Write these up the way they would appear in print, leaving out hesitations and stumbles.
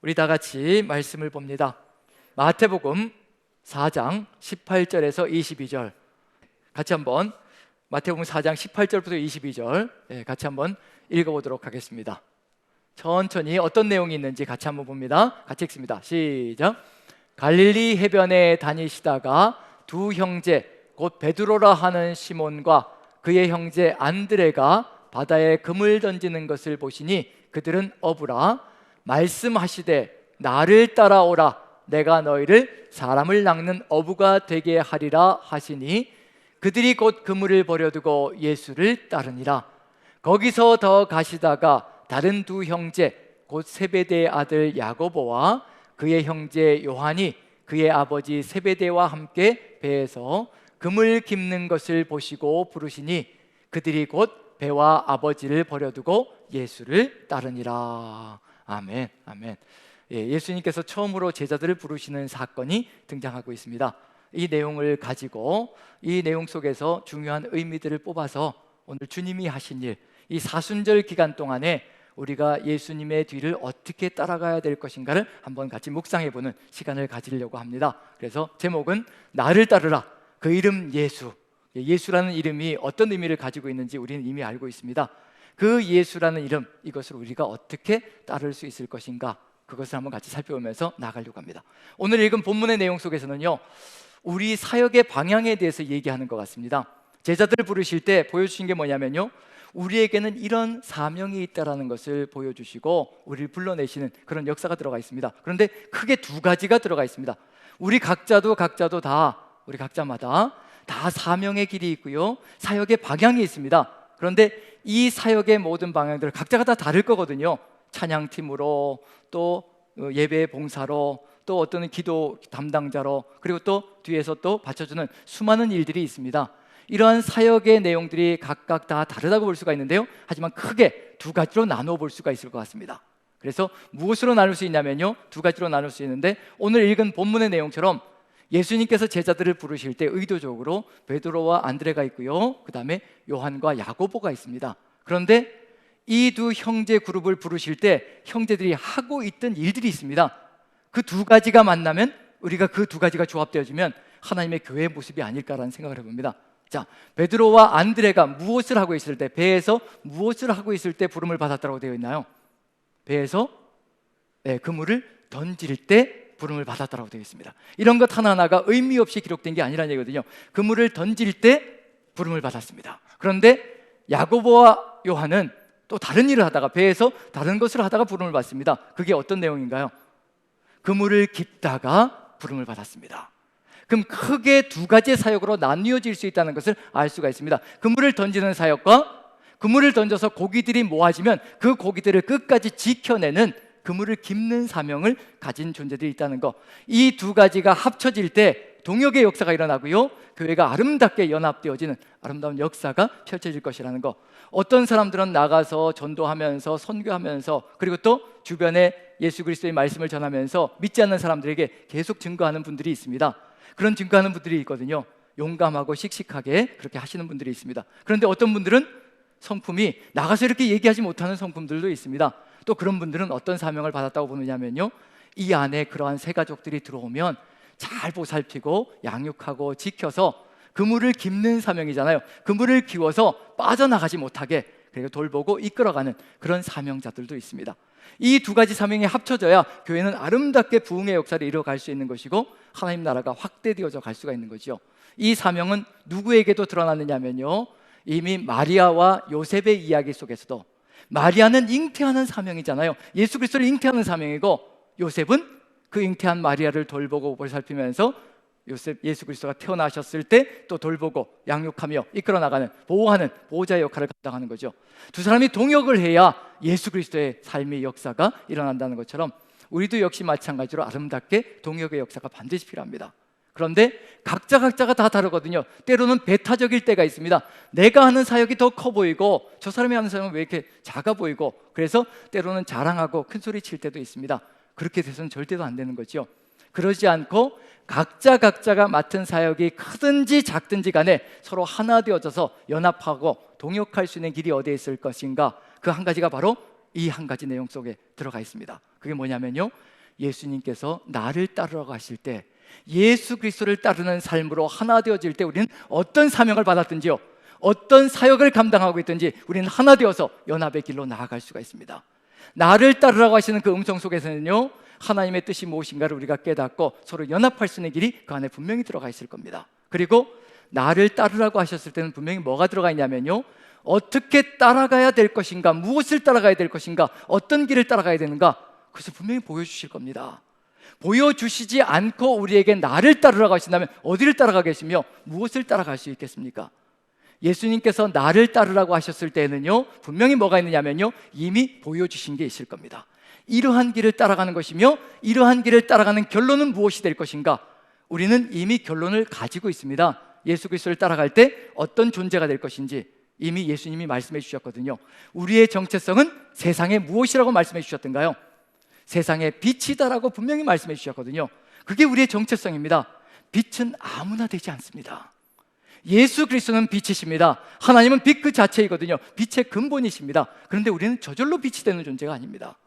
우리 다 같이 말씀을 봅니다. 마태복음 4장 18절에서 22절 같이 한번 마태복음 4장 18절부터 22절 같이 한번 읽어보도록 하겠습니다. 천천히 어떤 내용이 있는지 같이 한번 봅니다. 같이 읽습니다. 시작. 갈릴리 해변에 다니시다가 두 형제 곧 베드로라 하는 시몬과 그의 형제 안드레가 바다에 금을 던지는 것을 보시니 그들은 어부라 말씀하시되 나를 따라오라 내가 너희를 사람을 낚는 어부가 되게 하리라 하시니 그들이 곧 그물을 버려두고 예수를 따르니라. 거기서 더 가시다가 다른 두 형제 곧 세베대의 아들 야고보와 그의 형제 요한이 그의 아버지 세베대와 함께 배에서 그물 깁는 것을 보시고 부르시니 그들이 곧 배와 아버지를 버려두고 예수를 따르니라. 아멘, 아멘. 예수님께서 처음으로 제자들을 부르시는 사건이 등장하고 있습니다. 이 내용을 가지고 이 내용 속에서 중요한 의미들을 뽑아서 오늘 주님이 하신 일, 이 사순절 기간 동안에 우리가 예수님의 뒤를 어떻게 따라가야 될 것인가를 한번 같이 묵상해보는 시간을 가지려고 합니다. 그래서 제목은 나를 따르라. 그 이름 예수. 예수라는 이름이 어떤 의미를 가지고 있는지 우리는 이미 알고 있습니다. 그 예수라는 이름, 이것을 우리가 어떻게 따를 수 있을 것인가, 그것을 한번 같이 살펴보면서 나가려고 합니다. 오늘 읽은 본문의 내용 속에서는요, 우리 사역의 방향에 대해서 얘기하는 것 같습니다. 제자들을 부르실 때 보여주신 게 뭐냐면요, 우리에게는 이런 사명이 있다는 것을 보여주시고 우리를 불러내시는 그런 역사가 들어가 있습니다. 그런데 크게 두 가지가 들어가 있습니다. 우리 각자도 다, 우리 각자마다 다 사명의 길이 있고요, 사역의 방향이 있습니다. 그런데 이 사역의 모든 방향들 각자가 다 다를 거거든요. 찬양팀으로, 또 예배 봉사로, 또 어떤 기도 담당자로, 그리고 또 뒤에서 또 받쳐주는 수많은 일들이 있습니다. 이러한 사역의 내용들이 각각 다 다르다고 볼 수가 있는데요, 하지만 크게 두 가지로 나누어 볼 수가 있을 것 같습니다. 그래서 무엇으로 나눌 수 있냐면요, 두 가지로 나눌 수 있는데, 오늘 읽은 본문의 내용처럼 예수님께서 제자들을 부르실 때 의도적으로 베드로와 안드레가 있고요, 그 다음에 요한과 야고보가 있습니다. 그런데 이 두 형제 그룹을 부르실 때 형제들이 하고 있던 일들이 있습니다. 그 두 가지가 만나면, 우리가 그 두 가지가 조합되어지면 하나님의 교회의 모습이 아닐까라는 생각을 해봅니다. 자, 베드로와 안드레가 무엇을 하고 있을 때, 배에서 무엇을 하고 있을 때 부름을 받았다고 되어 있나요? 배에서 그물을 던질 때 부름을 받았다고 되어 있습니다. 이런 것 하나하나가 의미 없이 기록된 게 아니라는 얘기거든요. 그물을 던질 때 부름을 받았습니다. 그런데 야고보와 요한은 또 다른 일을 하다가, 배에서 다른 것을 하다가 부름을 받습니다. 그게 어떤 내용인가요? 그물을 깁다가 부름을 받았습니다. 그럼 크게 두 가지의 사역으로 나뉘어질 수 있다는 것을 알 수가 있습니다. 그물을 던지는 사역과 그물을 던져서 고기들이 모아지면 그 고기들을 끝까지 지켜내는 그물을 깁는 사명을 가진 존재들이 있다는 것, 이 두 가지가 합쳐질 때 동역의 역사가 일어나고요, 교회가 아름답게 연합되어지는 아름다운 역사가 펼쳐질 것이라는 것. 어떤 사람들은 나가서 전도하면서 선교하면서, 그리고 또 주변에 예수 그리스도의 말씀을 전하면서 믿지 않는 사람들에게 계속 증거하는 분들이 있습니다. 그런 증거하는 분들이 있거든요. 용감하고 씩씩하게 그렇게 하시는 분들이 있습니다. 그런데 어떤 분들은 성품이 나가서 이렇게 얘기하지 못하는 성품들도 있습니다. 또 그런 분들은 어떤 사명을 받았다고 보느냐면요, 이 안에 그러한 새 가족들이 들어오면 잘 보살피고 양육하고 지켜서 그물을 깁는 사명이잖아요. 그물을 기워서 빠져나가지 못하게 그리고 돌보고 이끌어가는 그런 사명자들도 있습니다. 이 두 가지 사명이 합쳐져야 교회는 아름답게 부흥의 역사를 이뤄갈 수 있는 것이고 하나님 나라가 확대되어져 갈 수가 있는 거죠. 이 사명은 누구에게도 드러났느냐면요, 이미 마리아와 요셉의 이야기 속에서도, 마리아는 잉태하는 사명이잖아요. 예수 그리스도를 잉태하는 사명이고, 요셉은 그 잉태한 마리아를 돌보고 보살피면서 예수 그리스도가 태어나셨을 때 또 돌보고 양육하며 이끌어 나가는, 보호하는 보호자의 역할을 감당하는 거죠. 두 사람이 동역을 해야 예수 그리스도의 삶의 역사가 일어난다는 것처럼 우리도 역시 마찬가지로 아름답게 동역의 역사가 반드시 필요합니다. 그런데 각자가 다 다르거든요. 때로는 배타적일 때가 있습니다. 내가 하는 사역이 더 커 보이고 저 사람이 하는 사역은 왜 이렇게 작아 보이고, 그래서 때로는 자랑하고 큰 소리 칠 때도 있습니다. 그렇게 돼서는 절대로 안 되는 거죠. 그러지 않고 각자가 맡은 사역이 크든지 작든지 간에 서로 하나 되어져서 연합하고 동역할 수 있는 길이 어디에 있을 것인가, 그 한 가지가 바로 이 한 가지 내용 속에 들어가 있습니다. 그게 뭐냐면요, 예수님께서 나를 따르라고 하실 때, 예수 그리스도를 따르는 삶으로 하나 되어질 때 우리는 어떤 사명을 받았든지요, 어떤 사역을 감당하고 있든지 우리는 하나 되어서 연합의 길로 나아갈 수가 있습니다. 나를 따르라고 하시는 그 음성 속에서는요, 하나님의 뜻이 무엇인가를 우리가 깨닫고 서로 연합할 수 있는 길이 그 안에 분명히 들어가 있을 겁니다. 그리고 나를 따르라고 하셨을 때는 분명히 뭐가 들어가 있냐면요, 어떻게 따라가야 될 것인가, 무엇을 따라가야 될 것인가, 어떤 길을 따라가야 되는가, 그것을 분명히 보여주실 겁니다. 보여주시지 않고 우리에게 나를 따르라고 하신다면 어디를 따라가겠으며 무엇을 따라갈 수 있겠습니까? 예수님께서 나를 따르라고 하셨을 때는요, 분명히 뭐가 있느냐면요, 이미 보여주신 게 있을 겁니다. 이러한 길을 따라가는 것이며 이러한 길을 따라가는 결론은 무엇이 될 것인가, 우리는 이미 결론을 가지고 있습니다. 예수 그리스도를 따라갈 때 어떤 존재가 될 것인지 이미 예수님이 말씀해 주셨거든요. 우리의 정체성은 세상에 무엇이라고 말씀해 주셨던가요? 세상의 빛이다라고 분명히 말씀해 주셨거든요. 그게 우리의 정체성입니다. 빛은 아무나 되지 않습니다. 예수 그리스도는 빛이십니다. 하나님은 빛 그 자체이거든요. 빛의 근본이십니다. 그런데 우리는 저절로 빛이 되는 존재가 아닙니다.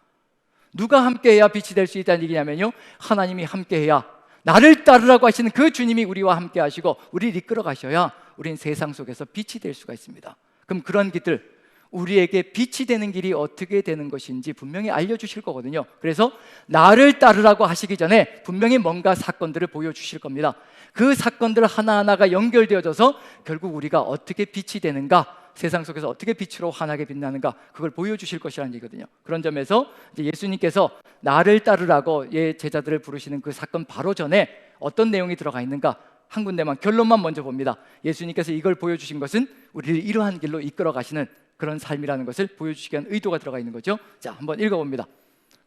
누가 함께해야 빛이 될 수 있다는 얘기냐면요, 하나님이 함께해야, 나를 따르라고 하시는 그 주님이 우리와 함께 하시고 우리를 이끌어 가셔야 우리는 세상 속에서 빛이 될 수가 있습니다. 그럼 그런 길들, 우리에게 빛이 되는 길이 어떻게 되는 것인지 분명히 알려주실 거거든요. 그래서 나를 따르라고 하시기 전에 분명히 뭔가 사건들을 보여주실 겁니다. 그 사건들 하나하나가 연결되어져서 결국 우리가 어떻게 빛이 되는가, 세상 속에서 어떻게 빛으로 환하게 빛나는가, 그걸 보여주실 것이라는 얘기거든요. 그런 점에서 이제 예수님께서 나를 따르라고 제자들을 부르시는 그 사건 바로 전에 어떤 내용이 들어가 있는가, 한 군데만, 결론만 먼저 봅니다. 예수님께서 이걸 보여주신 것은 우리를 이러한 길로 이끌어 가시는 그런 삶이라는 것을 보여주시기 위한 의도가 들어가 있는 거죠. 자, 한번 읽어봅니다.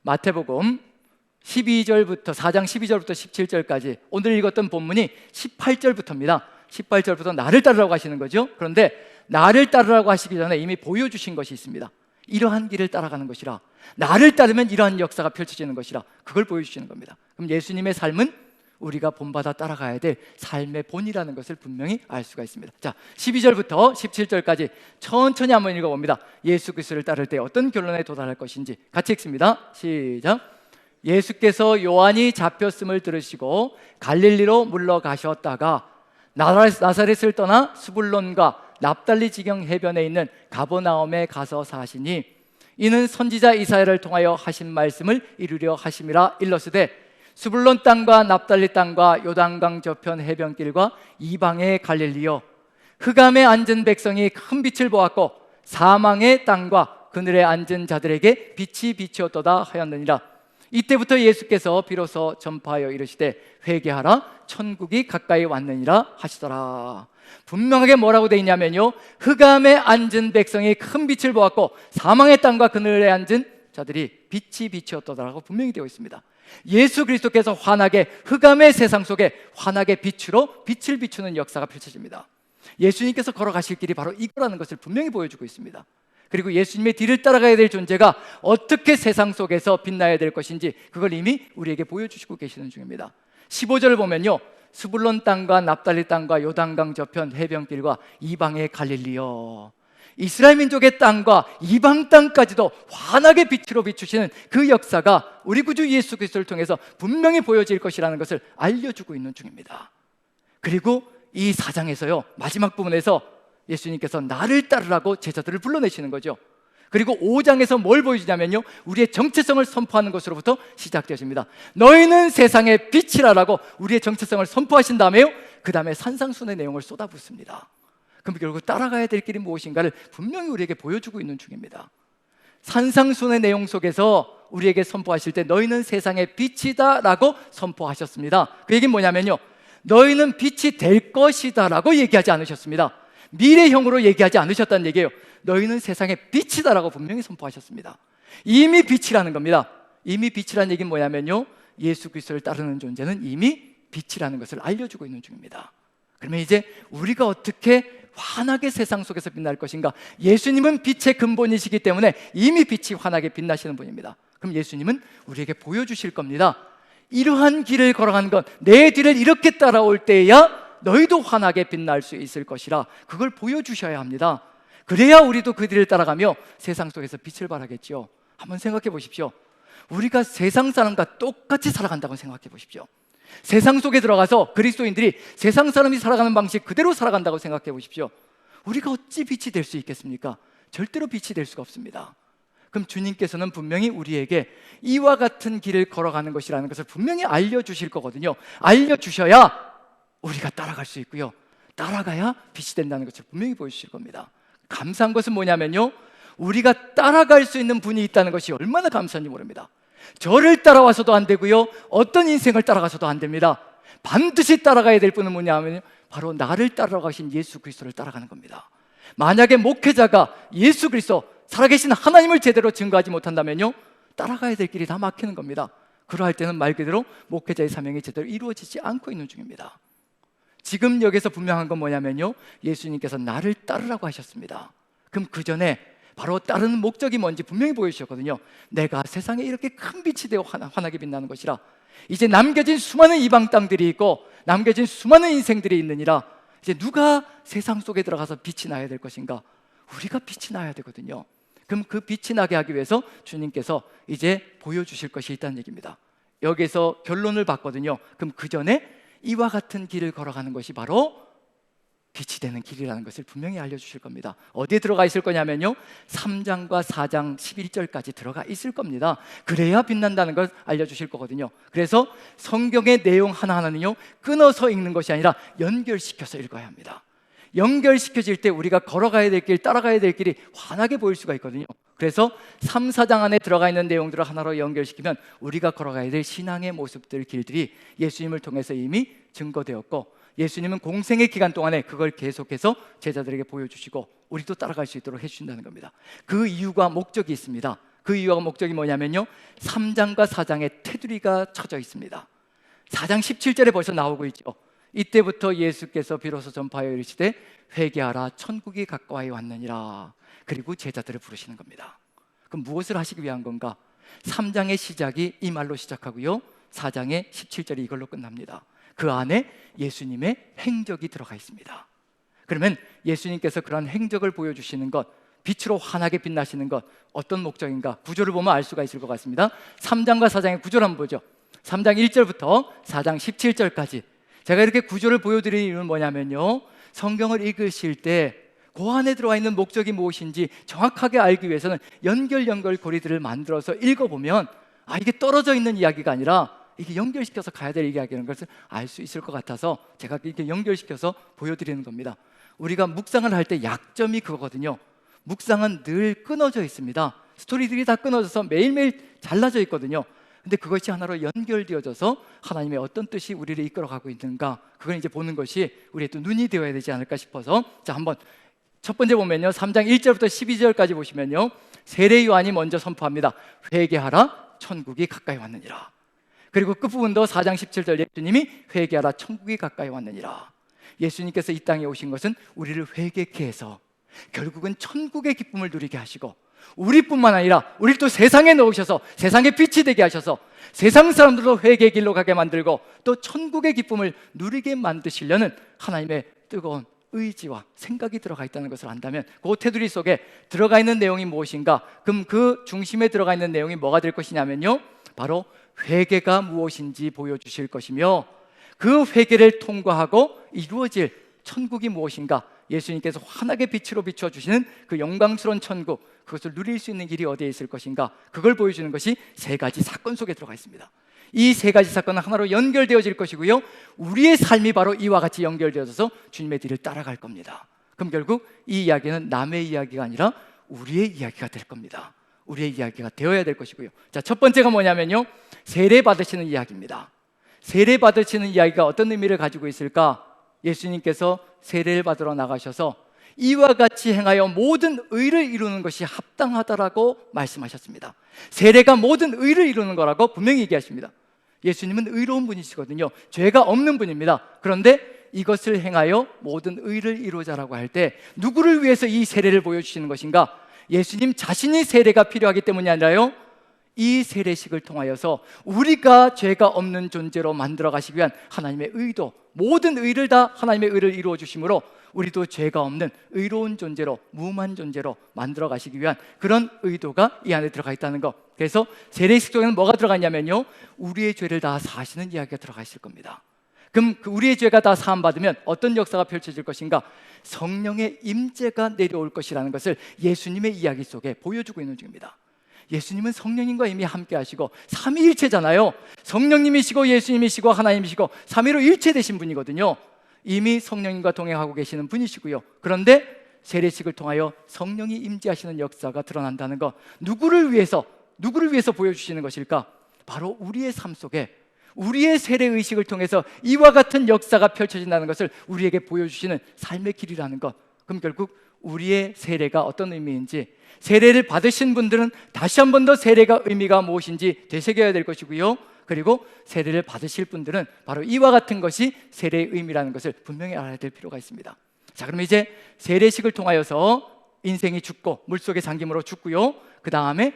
마태복음 4장 12절부터 17절까지, 오늘 읽었던 본문이 18절부터입니다. 18절부터 나를 따르라고 하시는 거죠. 그런데 나를 따르라고 하시기 전에 이미 보여주신 것이 있습니다. 이러한 길을 따라가는 것이라, 나를 따르면 이러한 역사가 펼쳐지는 것이라, 그걸 보여주시는 겁니다. 그럼 예수님의 삶은 우리가 본받아 따라가야 될 삶의 본이라는 것을 분명히 알 수가 있습니다. 자, 12절부터 17절까지 천천히 한번 읽어봅니다. 예수 그리스도를 따를 때 어떤 결론에 도달할 것인지 같이 읽습니다. 시작. 예수께서 요한이 잡혔음을 들으시고 갈릴리로 물러가셨다가 나사렛을 떠나 스불론과 납달리 지경 해변에 있는 가버나움에 가서 사시니, 이는 선지자 이사야를 통하여 하신 말씀을 이루려 하심이라. 일러스되 스불론 땅과 납달리 땅과 요단강 저편 해변길과 이방의 갈릴리요, 흑암에 앉은 백성이 큰 빛을 보았고 사망의 땅과 그늘에 앉은 자들에게 빛이 비치었도다 하였느니라. 이때부터 예수께서 비로소 전파하여 이르시되 회개하라, 천국이 가까이 왔느니라 하시더라. 분명하게 뭐라고 되어 있냐면요, 흑암에 앉은 백성이 큰 빛을 보았고 사망의 땅과 그늘에 앉은 자들이 빛이 비치었도다라고 분명히 되어 있습니다. 예수 그리스도께서 환하게, 흑암의 세상 속에 환하게 빛으로 빛을 비추는 역사가 펼쳐집니다. 예수님께서 걸어가실 길이 바로 이거라는 것을 분명히 보여주고 있습니다. 그리고 예수님의 뒤를 따라가야 될 존재가 어떻게 세상 속에서 빛나야 될 것인지 그걸 이미 우리에게 보여주시고 계시는 중입니다. 15절을 보면요, 스불론 땅과 납달리 땅과 요단강 저편 해변길과 이방의 갈릴리요, 이스라엘 민족의 땅과 이방 땅까지도 환하게 빛으로 비추시는 그 역사가 우리 구주 예수 그리스도를 통해서 분명히 보여질 것이라는 것을 알려주고 있는 중입니다. 그리고 이 4장에서요, 마지막 부분에서 예수님께서 나를 따르라고 제자들을 불러내시는 거죠. 그리고 5장에서 뭘 보여주냐면요, 우리의 정체성을 선포하는 것으로부터 시작되어집니다. 너희는 세상의 빛이라라고 우리의 정체성을 선포하신 다음에요, 그 다음에 산상순의 내용을 쏟아붓습니다. 그럼 결국 따라가야 될 길이 무엇인가를 분명히 우리에게 보여주고 있는 중입니다. 산상순의 내용 속에서 우리에게 선포하실 때 너희는 세상의 빛이다 라고 선포하셨습니다. 그 얘기는 뭐냐면요, 너희는 빛이 될 것이다 라고 얘기하지 않으셨습니다. 미래형으로 얘기하지 않으셨다는 얘기예요. 너희는 세상의 빛이다 라고 분명히 선포하셨습니다. 이미 빛이라는 겁니다. 이미 빛이라는 얘기는 뭐냐면요, 예수 그리스도를 따르는 존재는 이미 빛이라는 것을 알려주고 있는 중입니다. 그러면 이제 우리가 어떻게 환하게 세상 속에서 빛날 것인가? 예수님은 빛의 근본이시기 때문에 이미 빛이 환하게 빛나시는 분입니다. 그럼 예수님은 우리에게 보여주실 겁니다. 이러한 길을 걸어가는 것, 내 뒤를 이렇게 따라올 때야 너희도 환하게 빛날 수 있을 것이라, 그걸 보여주셔야 합니다. 그래야 우리도 그 뒤를 따라가며 세상 속에서 빛을 발하겠죠. 한번 생각해 보십시오. 우리가 세상 사람과 똑같이 살아간다고 생각해 보십시오. 세상 속에 들어가서 그리스도인들이 세상 사람이 살아가는 방식 그대로 살아간다고 생각해 보십시오. 우리가 어찌 빛이 될 수 있겠습니까? 절대로 빛이 될 수가 없습니다. 그럼 주님께서는 분명히 우리에게 이와 같은 길을 걸어가는 것이라는 것을 분명히 알려주실 거거든요. 알려주셔야 우리가 따라갈 수 있고요, 따라가야 빛이 된다는 것을 분명히 보여주실 겁니다. 감사한 것은 뭐냐면요, 우리가 따라갈 수 있는 분이 있다는 것이 얼마나 감사한지 모릅니다. 저를 따라와서도 안 되고요, 어떤 인생을 따라가서도 안 됩니다. 반드시 따라가야 될 분은 뭐냐면 바로 나를 따라가신 예수 그리스도를 따라가는 겁니다. 만약에 목회자가 예수 그리스도 살아계신 하나님을 제대로 증거하지 못한다면요, 따라가야 될 길이 다 막히는 겁니다. 그러할 때는 말 그대로 목회자의 사명이 제대로 이루어지지 않고 있는 중입니다. 지금 여기서 분명한 건 뭐냐면요, 예수님께서 나를 따르라고 하셨습니다. 그럼 그 전에 바로 따르는 목적이 뭔지 분명히 보여주셨거든요. 내가 세상에 이렇게 큰 빛이 되어 환하게 빛나는 것이라. 이제 남겨진 수많은 이방 땅들이 있고 남겨진 수많은 인생들이 있느니라. 이제 누가 세상 속에 들어가서 빛이 나야 될 것인가? 우리가 빛이 나야 되거든요. 그럼 그 빛이 나게 하기 위해서 주님께서 이제 보여주실 것이 있다는 얘기입니다. 여기서 결론을 봤거든요. 그럼 그 전에 이와 같은 길을 걸어가는 것이 바로 빛이 되는 길이라는 것을 분명히 알려주실 겁니다. 어디에 들어가 있을 거냐면요, 3장과 4장 11절까지 들어가 있을 겁니다. 그래야 빛난다는 걸 알려주실 거거든요. 그래서 성경의 내용 하나하나는요, 끊어서 읽는 것이 아니라 연결시켜서 읽어야 합니다. 연결시켜질 때 우리가 걸어가야 될 길, 따라가야 될 길이 환하게 보일 수가 있거든요. 그래서 3, 4장 안에 들어가 있는 내용들을 하나로 연결시키면 우리가 걸어가야 될 신앙의 모습들, 길들이 예수님을 통해서 이미 증거되었고, 예수님은 공생의 기간 동안에 그걸 계속해서 제자들에게 보여주시고 우리도 따라갈 수 있도록 해주신다는 겁니다. 그 이유가 목적이 있습니다. 그 이유가 목적이 뭐냐면요, 3장과 4장에 테두리가 쳐져 있습니다. 4장 17절에 벌써 나오고 있죠. 이때부터 예수께서 비로소 전파하여 이르시되 회개하라, 천국이 가까이 왔느니라. 그리고 제자들을 부르시는 겁니다. 그럼 무엇을 하시기 위한 건가? 3장의 시작이 이 말로 시작하고요, 4장의 17절이 이걸로 끝납니다. 그 안에 예수님의 행적이 들어가 있습니다. 그러면 예수님께서 그런 행적을 보여주시는 것, 빛으로 환하게 빛나시는 것, 어떤 목적인가? 구조를 보면 알 수가 있을 것 같습니다. 3장과 4장의 구조를 한번 보죠. 3장 1절부터 4장 17절까지 제가 이렇게 구조를 보여드리는 이유는 뭐냐면요, 성경을 읽으실 때 그 안에 들어와 있는 목적이 무엇인지 정확하게 알기 위해서는 연결고리들을 만들어서 읽어보면 이게 떨어져 있는 이야기가 아니라 이게 연결시켜서 가야 될 이야기라는 것을 알 수 있을 것 같아서 제가 이렇게 연결시켜서 보여드리는 겁니다. 우리가 묵상을 할 때 약점이 그거거든요. 묵상은 늘 끊어져 있습니다. 스토리들이 다 끊어져서 매일매일 잘라져 있거든요. 근데 그것이 하나로 연결되어져서 하나님의 어떤 뜻이 우리를 이끌어가고 있는가, 그걸 이제 보는 것이 우리의 또 눈이 되어야 되지 않을까 싶어서, 자, 한번 첫 번째 보면요, 3장 1절부터 12절까지 보시면요, 세례 요한이 먼저 선포합니다. 회개하라, 천국이 가까이 왔느니라. 그리고 끝부분도 4장 17절 예수님이 회개하라, 천국이 가까이 왔느니라. 예수님께서 이 땅에 오신 것은 우리를 회개케 해서 결국은 천국의 기쁨을 누리게 하시고, 우리뿐만 아니라 우리를 또 세상에 넣으셔서 세상의 빛이 되게 하셔서 세상 사람들도 회개의 길로 가게 만들고 또 천국의 기쁨을 누리게 만드시려는 하나님의 뜨거운 의지와 생각이 들어가 있다는 것을 안다면, 그 테두리 속에 들어가 있는 내용이 무엇인가? 그럼 그 중심에 들어가 있는 내용이 뭐가 될 것이냐면요, 바로 회개가 무엇인지 보여주실 것이며, 그 회개를 통과하고 이루어질 천국이 무엇인가, 예수님께서 환하게 빛으로 비춰주시는 그 영광스러운 천국, 그것을 누릴 수 있는 길이 어디에 있을 것인가, 그걸 보여주는 것이 세 가지 사건 속에 들어가 있습니다. 이 세 가지 사건은 하나로 연결되어질 것이고요, 우리의 삶이 바로 이와 같이 연결되어져서 주님의 뒤를 따라갈 겁니다. 그럼 결국 이 이야기는 남의 이야기가 아니라 우리의 이야기가 될 겁니다. 우리의 이야기가 되어야 될 것이고요. 자, 첫 번째가 뭐냐면요, 세례 받으시는 이야기입니다. 세례 받으시는 이야기가 어떤 의미를 가지고 있을까? 예수님께서 세례를 받으러 나가셔서 이와 같이 행하여 모든 의를 이루는 것이 합당하다라고 말씀하셨습니다. 세례가 모든 의를 이루는 거라고 분명히 얘기하십니다. 예수님은 의로운 분이시거든요. 죄가 없는 분입니다. 그런데 이것을 행하여 모든 의를 이루자라고 할 때 누구를 위해서 이 세례를 보여주시는 것인가? 예수님 자신이 세례가 필요하기 때문이 아니라요, 이 세례식을 통하여서 우리가 죄가 없는 존재로 만들어 가시기 위한 하나님의 의도, 모든 의를 다 하나님의 의를 이루어 주심으로 우리도 죄가 없는 의로운 존재로, 무음한 존재로 만들어 가시기 위한 그런 의도가 이 안에 들어가 있다는 것. 그래서 세례식 속에는 뭐가 들어가 있냐면요, 우리의 죄를 다 사하시는 이야기가 들어가 있을 겁니다. 그럼 우리의 죄가 다 사함받으면 어떤 역사가 펼쳐질 것인가? 성령의 임재가 내려올 것이라는 것을 예수님의 이야기 속에 보여주고 있는 중입니다. 예수님은 성령님과 이미 함께 하시고 삼위일체잖아요. 성령님이시고 예수님이시고 하나님이시고 삼위로 일체되신 분이거든요. 이미 성령님과 동행하고 계시는 분이시고요. 그런데 세례식을 통하여 성령이 임재하시는 역사가 드러난다는 것, 누구를 위해서 보여주시는 것일까? 바로 우리의 삶 속에, 우리의 세례의식을 통해서 이와 같은 역사가 펼쳐진다는 것을 우리에게 보여주시는 삶의 길이라는 것. 그럼 결국 우리의 세례가 어떤 의미인지, 세례를 받으신 분들은 다시 한 번 더 세례가 의미가 무엇인지 되새겨야 될 것이고요. 그리고 세례를 받으실 분들은 바로 이와 같은 것이 세례의 의미라는 것을 분명히 알아야 될 필요가 있습니다. 자, 그럼 이제 세례식을 통하여서 인생이 죽고 물속에 잠김으로 죽고요, 그 다음에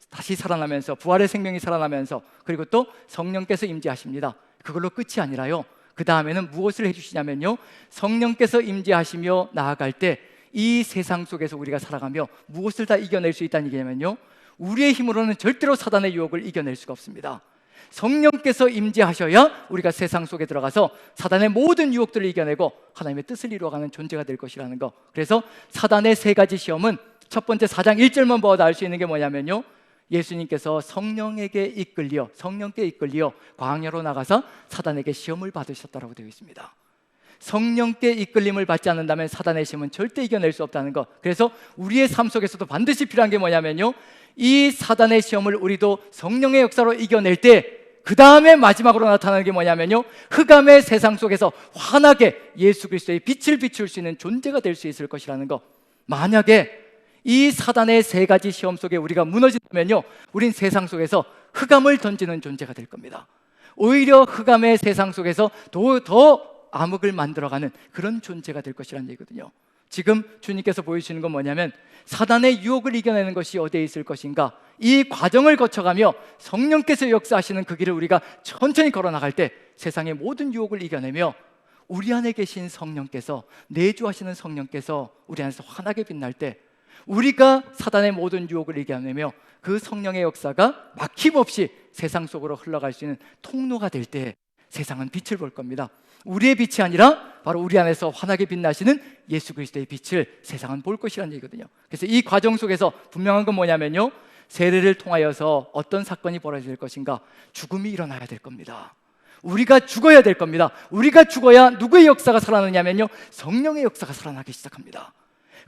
다시 살아나면서 부활의 생명이 살아나면서, 그리고 또 성령께서 임재하십니다. 그걸로 끝이 아니라요, 그 다음에는 무엇을 해주시냐면요, 성령께서 임재하시며 나아갈 때 이 세상 속에서 우리가 살아가며 무엇을 다 이겨낼 수 있다는 얘기냐면요, 우리의 힘으로는 절대로 사단의 유혹을 이겨낼 수가 없습니다. 성령께서 임재하셔야 우리가 세상 속에 들어가서 사단의 모든 유혹들을 이겨내고 하나님의 뜻을 이루어가는 존재가 될 것이라는 거. 그래서 사단의 세 가지 시험은 첫 번째 4장 1절만 보아도 알 수 있는 게 뭐냐면요, 예수님께서 성령께 이끌려 광야로 나가서 사단에게 시험을 받으셨다고 되어 있습니다. 성령께 이끌림을 받지 않는다면 사단의 시험은 절대 이겨낼 수 없다는 것. 그래서 우리의 삶 속에서도 반드시 필요한 게 뭐냐면요, 이 사단의 시험을 우리도 성령의 역사로 이겨낼 때 그 다음에 마지막으로 나타나는 게 뭐냐면요, 흑암의 세상 속에서 환하게 예수 그리스도의 빛을 비출 수 있는 존재가 될 수 있을 것이라는 것. 만약에 이 사단의 세 가지 시험 속에 우리가 무너진다면요, 우린 세상 속에서 흑암을 던지는 존재가 될 겁니다. 오히려 흑암의 세상 속에서 더 암흑을 만들어가는 그런 존재가 될 것이라는 얘기거든요. 지금 주님께서 보여주시는 건 뭐냐면, 사단의 유혹을 이겨내는 것이 어디에 있을 것인가, 이 과정을 거쳐가며 성령께서 역사하시는 그 길을 우리가 천천히 걸어나갈 때 세상의 모든 유혹을 이겨내며 우리 안에 계신 성령께서, 내주하시는 성령께서 우리 안에서 환하게 빛날 때 우리가 사단의 모든 유혹을 이겨내며 그 성령의 역사가 막힘없이 세상 속으로 흘러갈 수 있는 통로가 될 때 세상은 빛을 볼 겁니다. 우리의 빛이 아니라 바로 우리 안에서 환하게 빛나시는 예수 그리스도의 빛을 세상은 볼 것이라는 얘기거든요. 그래서 이 과정 속에서 분명한 건 뭐냐면요, 세례를 통하여서 어떤 사건이 벌어질 것인가? 죽음이 일어나야 될 겁니다. 우리가 죽어야 될 겁니다. 우리가 죽어야 누구의 역사가 살아나냐면요, 성령의 역사가 살아나기 시작합니다.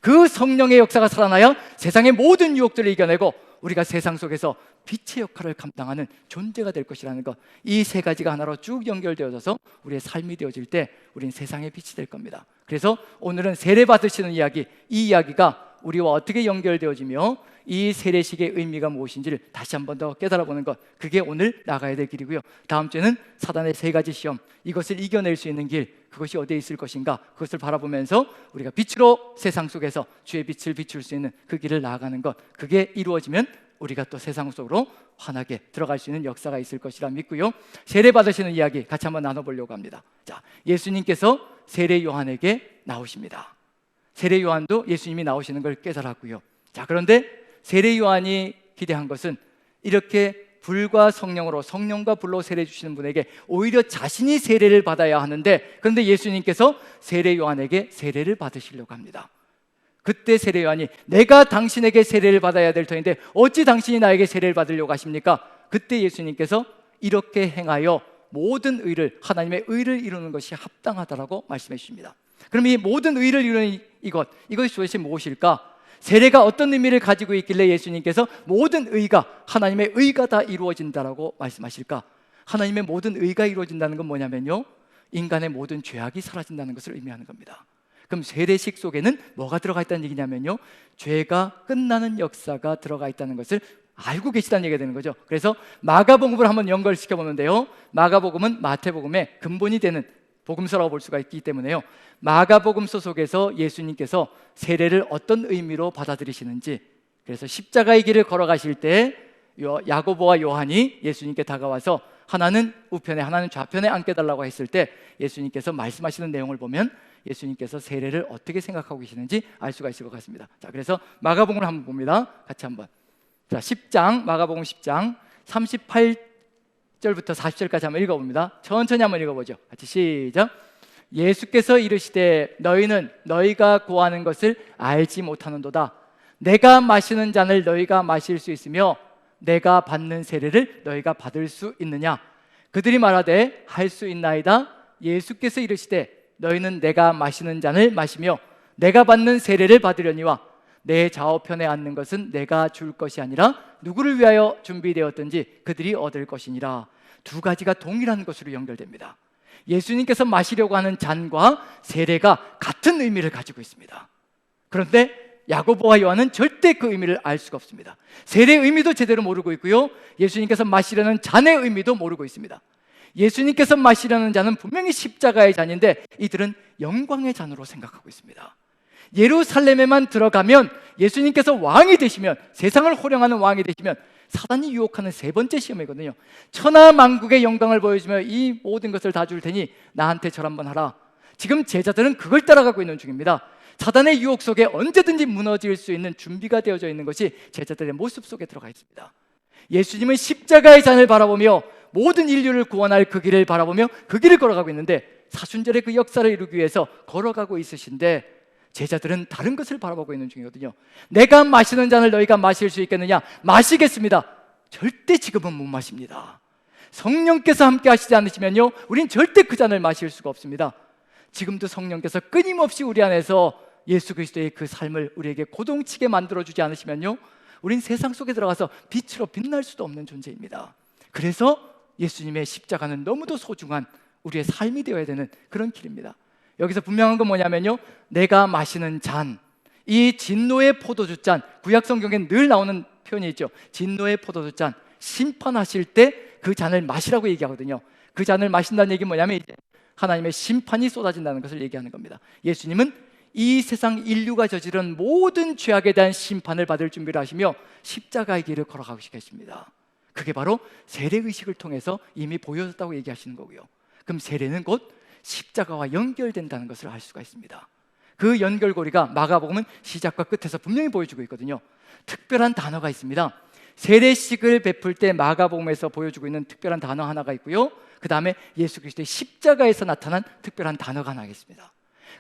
그 성령의 역사가 살아나야 세상의 모든 유혹들을 이겨내고 우리가 세상 속에서 빛의 역할을 감당하는 존재가 될 것이라는 것. 이 세 가지가 하나로 쭉 연결되어져서 우리의 삶이 되어질 때 우리는 세상의 빛이 될 겁니다. 그래서 오늘은 세례 받으시는 이야기, 이 이야기가 우리와 어떻게 연결되어지며 이 세례식의 의미가 무엇인지를 다시 한 번 더 깨달아보는 것, 그게 오늘 나가야 될 길이고요. 다음 주에는 사단의 세 가지 시험, 이것을 이겨낼 수 있는 길, 그것이 어디에 있을 것인가, 그것을 바라보면서 우리가 빛으로 세상 속에서 주의 빛을 비출 수 있는 그 길을 나아가는 것, 그게 이루어지면 우리가 또 세상 속으로 환하게 들어갈 수 있는 역사가 있을 것이라 믿고요. 세례 받으시는 이야기 같이 한번 나눠보려고 합니다. 자, 예수님께서 세례 요한에게 나오십니다. 세례 요한도 예수님이 나오시는 걸 깨달았고요. 자, 그런데 세례 요한이 기대한 것은 이렇게 불과 성령으로, 성령과 불로 세례 주시는 분에게 오히려 자신이 세례를 받아야 하는데, 그런데 예수님께서 세례 요한에게 세례를 받으시려고 합니다. 그때 세례 요한이 내가 당신에게 세례를 받아야 될 터인데 어찌 당신이 나에게 세례를 받으려고 하십니까? 그때 예수님께서 이렇게 행하여 모든 의를, 하나님의 의를 이루는 것이 합당하다라고 말씀해 주십니다. 그럼 이 모든 의를 이루는 이것이 도대체 무엇일까? 세례가 어떤 의미를 가지고 있길래 예수님께서 모든 의가, 하나님의 의가 다 이루어진다라고 말씀하실까? 하나님의 모든 의가 이루어진다는 건 뭐냐면요, 인간의 모든 죄악이 사라진다는 것을 의미하는 겁니다. 그럼 세례식 속에는 뭐가 들어가 있다는 얘기냐면요, 죄가 끝나는 역사가 들어가 있다는 것을 알고 계시다는 얘기가 되는 거죠. 그래서 마가복음을 한번 연결시켜 보는데요, 마가복음은 마태복음의 근본이 되는 복음서라고 볼 수가 있기 때문에요, 마가복음서 속에서 예수님께서 세례를 어떤 의미로 받아들이시는지, 그래서 십자가의 길을 걸어가실 때 야고보와 요한이 예수님께 다가와서 하나는 우편에 하나는 좌편에 앉게 달라고 했을 때 예수님께서 말씀하시는 내용을 보면 예수님께서 세례를 어떻게 생각하고 계시는지 알 수가 있을 것 같습니다. 자, 그래서 마가복음을 한번 봅니다. 같이 한번. 자, 10장, 마가복음 10장 38절부터 40절까지 한번 읽어봅니다. 천천히 한번 읽어보죠. 같이 시작. 예수께서 이르시되 너희는 너희가 구하는 것을 알지 못하는도다. 내가 마시는 잔을 너희가 마실 수 있으며 내가 받는 세례를 너희가 받을 수 있느냐? 그들이 말하되 할 수 있나이다. 예수께서 이르시되 너희는 내가 마시는 잔을 마시며 내가 받는 세례를 받으려니와 내 좌우편에 앉는 것은 내가 줄 것이 아니라 누구를 위하여 준비되었든지 그들이 얻을 것이니라. 두 가지가 동일한 것으로 연결됩니다. 예수님께서 마시려고 하는 잔과 세례가 같은 의미를 가지고 있습니다. 그런데 야고보와 요한은 절대 그 의미를 알 수가 없습니다. 세례의 의미도 제대로 모르고 있고요, 예수님께서 마시려는 잔의 의미도 모르고 있습니다. 예수님께서 마시려는 잔은 분명히 십자가의 잔인데 이들은 영광의 잔으로 생각하고 있습니다. 예루살렘에만 들어가면 예수님께서 왕이 되시면, 세상을 호령하는 왕이 되시면 사단이 유혹하는 세 번째 시험이거든요. 천하만국의 영광을 보여주며 이 모든 것을 다 줄 테니 나한테 절 한번 하라. 지금 제자들은 그걸 따라가고 있는 중입니다. 사단의 유혹 속에 언제든지 무너질 수 있는 준비가 되어져 있는 것이 제자들의 모습 속에 들어가 있습니다. 예수님은 십자가의 잔을 바라보며 모든 인류를 구원할 그 길을 바라보며 그 길을 걸어가고 있는데, 사순절의 그 역사를 이루기 위해서 걸어가고 있으신데 제자들은 다른 것을 바라보고 있는 중이거든요. 내가 마시는 잔을 너희가 마실 수 있겠느냐? 마시겠습니다. 절대 지금은 못 마십니다. 성령께서 함께 하시지 않으시면요, 우린 절대 그 잔을 마실 수가 없습니다. 지금도 성령께서 끊임없이 우리 안에서 예수 그리스도의 그 삶을 우리에게 고동치게 만들어주지 않으시면요, 우린 세상 속에 들어가서 빛으로 빛날 수도 없는 존재입니다. 그래서 예수님의 십자가는 너무도 소중한 우리의 삶이 되어야 되는 그런 길입니다. 여기서 분명한 건 뭐냐면요, 내가 마시는 잔, 이 진노의 포도주 잔, 구약 성경에 늘 나오는 표현이 있죠. 진노의 포도주 잔, 심판하실 때 그 잔을 마시라고 얘기하거든요. 그 잔을 마신다는 얘기는 뭐냐면 이제 하나님의 심판이 쏟아진다는 것을 얘기하는 겁니다. 예수님은 이 세상 인류가 저지른 모든 죄악에 대한 심판을 받을 준비를 하시며 십자가의 길을 걸어가고 계십니다. 그게 바로 세례의식을 통해서 이미 보여졌다고 얘기하시는 거고요. 그럼 세례는 곧 십자가와 연결된다는 것을 알 수가 있습니다. 그 연결고리가 마가복음은 시작과 끝에서 분명히 보여주고 있거든요. 특별한 단어가 있습니다. 세례식을 베풀 때 마가복음에서 보여주고 있는 특별한 단어 하나가 있고요, 그 다음에 예수 그리스도의 십자가에서 나타난 특별한 단어가 하나 있습니다.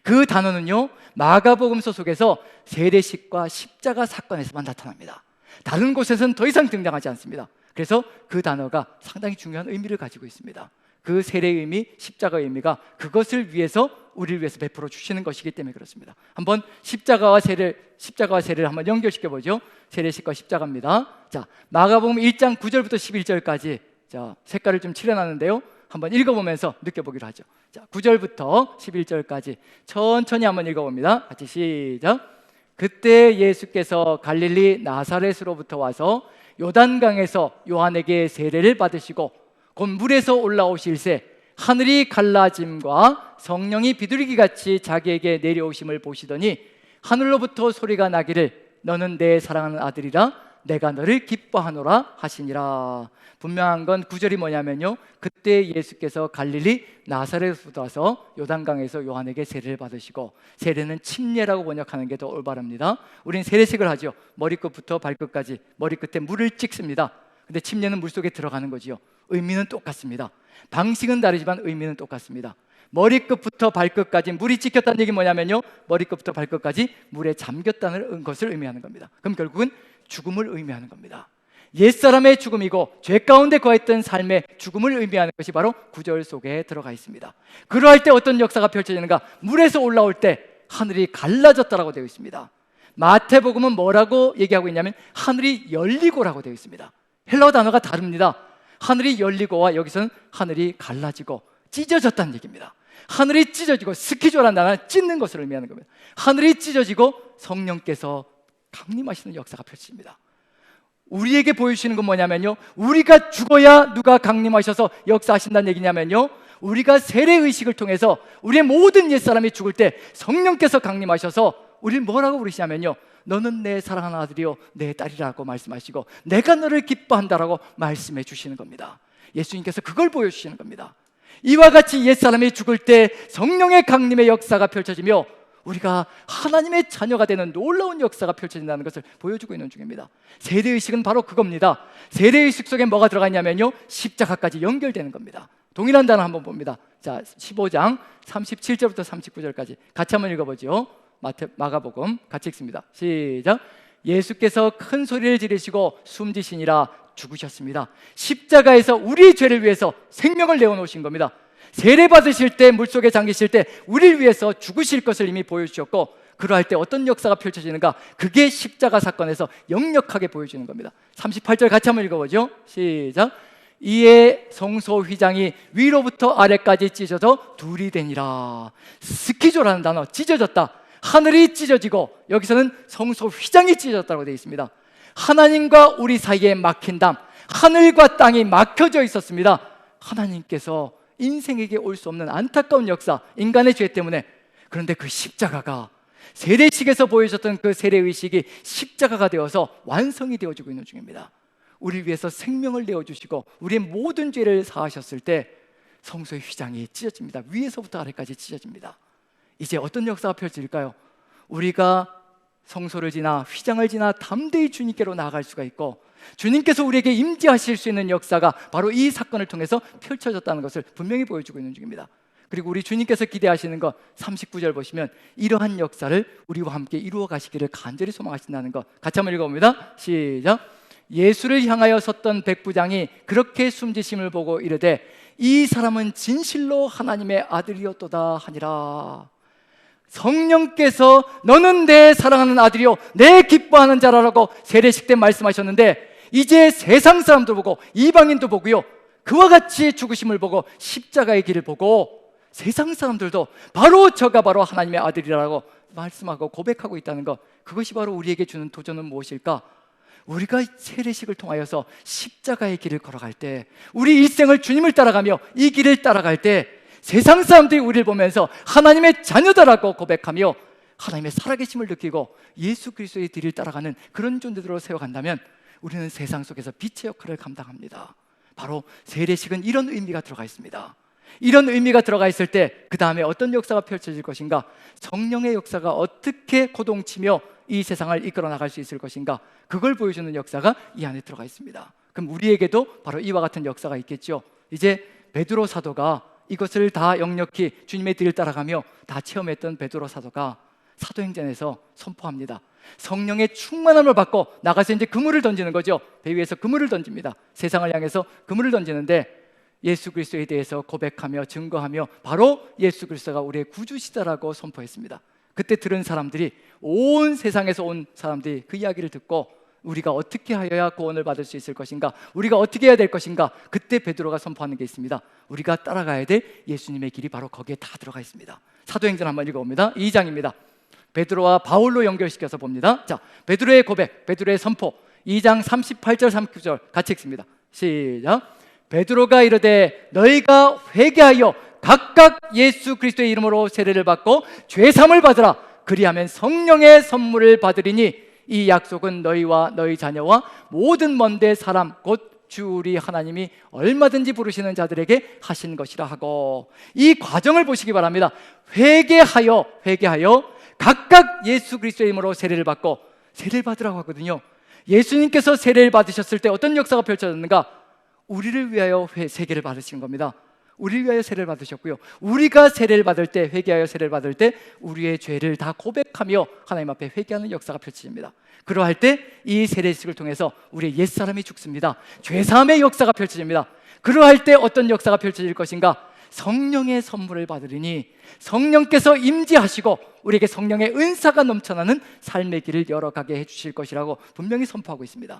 그 단어는요, 마가복음서 속에서 세례식과 십자가 사건에서만 나타납니다. 다른 곳에서는 더 이상 등장하지 않습니다. 그래서 그 단어가 상당히 중요한 의미를 가지고 있습니다. 그 세례의 의미, 십자가의 의미가 그것을 위해서, 우리를 위해서 베풀어 주시는 것이기 때문에 그렇습니다. 한번 십자가와 세례를 한번 연결시켜 보죠. 세례식과 십자가입니다. 자, 마가복음 1장 9절부터 11절까지 자, 색깔을 좀 칠해놨는데요, 한번 읽어보면서 느껴보기로 하죠. 자, 9절부터 11절까지 천천히 한번 읽어봅니다. 같이 시작. 그때 예수께서 갈릴리 나사렛으로부터 와서 요단강에서 요한에게 세례를 받으시고 곧 물에서 올라오실새 하늘이 갈라짐과 성령이 비둘기같이 자기에게 내려오심을 보시더니 하늘로부터 소리가 나기를 너는 내 사랑하는 아들이라 내가 너를 기뻐하노라 하시니라. 분명한 건 9절이 뭐냐면요, 그때 예수께서 갈릴리 나사렛에서 와서 요단강에서 요한에게 세례를 받으시고, 세례는 침례라고 번역하는 게 더 올바릅니다. 우린 세례식을 하죠. 머리끝부터 발끝까지 머리끝에 물을 찍습니다. 근데 침례는 물속에 들어가는 거지요. 의미는 똑같습니다. 방식은 다르지만 의미는 똑같습니다. 머리끝부터 발끝까지 물이 찍혔다는 얘기 뭐냐면요, 머리끝부터 발끝까지 물에 잠겼다는 것을 의미하는 겁니다. 그럼 결국은 죽음을 의미하는 겁니다. 옛사람의 죽음이고 죄 가운데 거했던 삶의 죽음을 의미하는 것이 바로 9절 속에 들어가 있습니다. 그러할 때 어떤 역사가 펼쳐지는가? 물에서 올라올 때 하늘이 갈라졌다라고 되어 있습니다. 마태복음은 뭐라고 얘기하고 있냐면 하늘이 열리고라고 되어 있습니다. 헬라어 단어가 다릅니다. 하늘이 열리고와 여기서는 하늘이 갈라지고 찢어졌다는 얘기입니다. 하늘이 찢어지고, 스키조라는 단어는 찢는 것을 의미하는 겁니다. 하늘이 찢어지고 성령께서 강림하시는 역사가 펼쳐집니다. 우리에게 보여주시는 건 뭐냐면요, 우리가 죽어야 누가 강림하셔서 역사하신다는 얘기냐면요, 우리가 세례의식을 통해서 우리의 모든 옛사람이 죽을 때 성령께서 강림하셔서 우리를 뭐라고 부르시냐면요, 너는 내 사랑하는 아들이요 내 딸이라고 말씀하시고 내가 너를 기뻐한다라고 말씀해 주시는 겁니다. 예수님께서 그걸 보여주시는 겁니다. 이와 같이 옛사람이 죽을 때 성령의 강림의 역사가 펼쳐지며 우리가 하나님의 자녀가 되는 놀라운 역사가 펼쳐진다는 것을 보여주고 있는 중입니다. 세대의식은 바로 그겁니다. 세대의식 속에 뭐가 들어가 있냐면요, 십자가까지 연결되는 겁니다. 동일한 단어 한번 봅니다. 자, 15장 37절부터 39절까지 같이 한번 읽어보죠. 마가복음 같이 읽습니다. 시작. 예수께서 큰 소리를 지르시고 숨지시니라 죽으셨습니다. 십자가에서 우리 죄를 위해서 생명을 내어놓으신 겁니다. 세례 받으실 때, 물속에 잠기실 때 우리를 위해서 죽으실 것을 이미 보여주셨고, 그러할 때 어떤 역사가 펼쳐지는가, 그게 십자가 사건에서 역력하게 보여주는 겁니다. 38절 같이 한번 읽어보죠. 시작. 이에 성소 휘장이 위로부터 아래까지 찢어져 둘이 되니라. 스키조라는 단어, 찢어졌다. 하늘이 찢어지고, 여기서는 성소 휘장이 찢어졌다고 되어 있습니다. 하나님과 우리 사이에 막힌 담, 하늘과 땅이 막혀져 있었습니다. 하나님께서 인생에게 올 수 없는 안타까운 역사, 인간의 죄 때문에. 그런데 그 십자가가, 세례식에서 보여줬던 그 세례의식이 십자가가 되어서 완성이 되어지고 있는 중입니다. 우리를 위해서 생명을 내어주시고 우리의 모든 죄를 사하셨을 때 성소의 휘장이 찢어집니다. 위에서부터 아래까지 찢어집니다. 이제 어떤 역사가 펼쳐질까요? 우리가 성소를 지나 휘장을 지나 담대히 주님께로 나아갈 수가 있고, 주님께서 우리에게 임재하실 수 있는 역사가 바로 이 사건을 통해서 펼쳐졌다는 것을 분명히 보여주고 있는 중입니다. 그리고 우리 주님께서 기대하시는 것, 39절 보시면 이러한 역사를 우리와 함께 이루어 가시기를 간절히 소망하신다는 것, 같이 한번 읽어봅니다. 시작. 예수를 향하여 섰던 백부장이 그렇게 숨지심을 보고 이르되 이 사람은 진실로 하나님의 아들이었도다 하니라. 성령께서 너는 내 사랑하는 아들이요 내 기뻐하는 자라라고 세례식 때 말씀하셨는데, 이제 세상 사람도 보고 이방인도 보고요, 그와 같이 죽으심을 보고 십자가의 길을 보고 세상 사람들도 바로 저가 바로 하나님의 아들이라고 말씀하고 고백하고 있다는 것, 그것이 바로 우리에게 주는 도전은 무엇일까? 우리가 세례식을 통하여서 십자가의 길을 걸어갈 때, 우리 일생을 주님을 따라가며 이 길을 따라갈 때 세상 사람들이 우리를 보면서 하나님의 자녀다라고 고백하며 하나님의 살아계심을 느끼고 예수 그리스도의 길을 따라가는 그런 존재들로 세워간다면 우리는 세상 속에서 빛의 역할을 감당합니다. 바로 세례식은 이런 의미가 들어가 있습니다. 이런 의미가 들어가 있을 때 그 다음에 어떤 역사가 펼쳐질 것인가, 성령의 역사가 어떻게 고동치며 이 세상을 이끌어 나갈 수 있을 것인가, 그걸 보여주는 역사가 이 안에 들어가 있습니다. 그럼 우리에게도 바로 이와 같은 역사가 있겠죠. 이제 베드로 사도가 이것을 다 역력히 주님의 뒤를 따라가며 다 체험했던 베드로 사도가 사도행전에서 선포합니다. 성령의 충만함을 받고 나가서 이제 그물을 던지는 거죠. 배 위에서 그물을 던집니다. 세상을 향해서 그물을 던지는데 예수 그리스도에 대해서 고백하며 증거하며 바로 예수 그리스도가 우리의 구주시다라고 선포했습니다. 그때 들은 사람들이, 온 세상에서 온 사람들이 그 이야기를 듣고 우리가 어떻게 하여야 구원을 받을 수 있을 것인가, 우리가 어떻게 해야 될 것인가, 그때 베드로가 선포하는 게 있습니다. 우리가 따라가야 될 예수님의 길이 바로 거기에 다 들어가 있습니다. 사도행전 한번 읽어봅니다. 2장입니다. 베드로와 바울로 연결시켜서 봅니다. 자, 베드로의 고백, 베드로의 선포, 2장 38절 39절 같이 읽습니다. 시작. 베드로가 이르되 너희가 회개하여 각각 예수 그리스도의 이름으로 세례를 받고 죄사함을 받으라. 그리하면 성령의 선물을 받으리니 이 약속은 너희와 너희 자녀와 모든 먼데 사람 곧 주 우리 하나님이 얼마든지 부르시는 자들에게 하신 것이라 하고, 이 과정을 보시기 바랍니다. 회개하여 각각 예수 그리스도의 이름으로 세례를 받고, 세례를 받으라고 하거든요. 예수님께서 세례를 받으셨을 때 어떤 역사가 펼쳐졌는가? 우리를 위하여 세례를 받으신 겁니다. 우리를 위하여 세례를 받으셨고요, 우리가 세례를 받을 때, 회개하여 세례를 받을 때 우리의 죄를 다 고백하며 하나님 앞에 회개하는 역사가 펼쳐집니다. 그러할 때 이 세례식을 통해서 우리의 옛사람이 죽습니다. 죄사함의 역사가 펼쳐집니다. 그러할 때 어떤 역사가 펼쳐질 것인가? 성령의 선물을 받으리니 성령께서 임재하시고 우리에게 성령의 은사가 넘쳐나는 삶의 길을 열어가게 해주실 것이라고 분명히 선포하고 있습니다.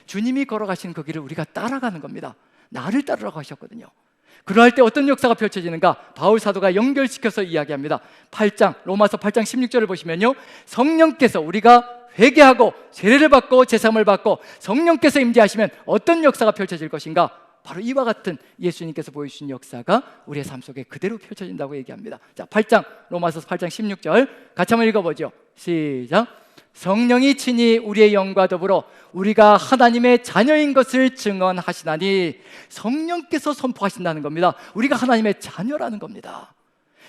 주님이 걸어가신 그 길을 우리가 따라가는 겁니다. 나를 따르라고 하셨거든요. 그러할 때 어떤 역사가 펼쳐지는가? 바울 사도가 연결시켜서 이야기합니다. 8장, 로마서 8장 16절을 보시면요, 성령께서, 우리가 회개하고 세례를 받고 제사함을 받고 성령께서 임재하시면 어떤 역사가 펼쳐질 것인가? 바로 이와 같은 예수님께서 보여주신 역사가 우리의 삶 속에 그대로 펼쳐진다고 얘기합니다. 자, 8장, 로마서 8장 16절 같이 한번 읽어보죠. 시작. 성령이 친히 우리의 영과 더불어 우리가 하나님의 자녀인 것을 증언하시나니, 성령께서 선포하신다는 겁니다. 우리가 하나님의 자녀라는 겁니다.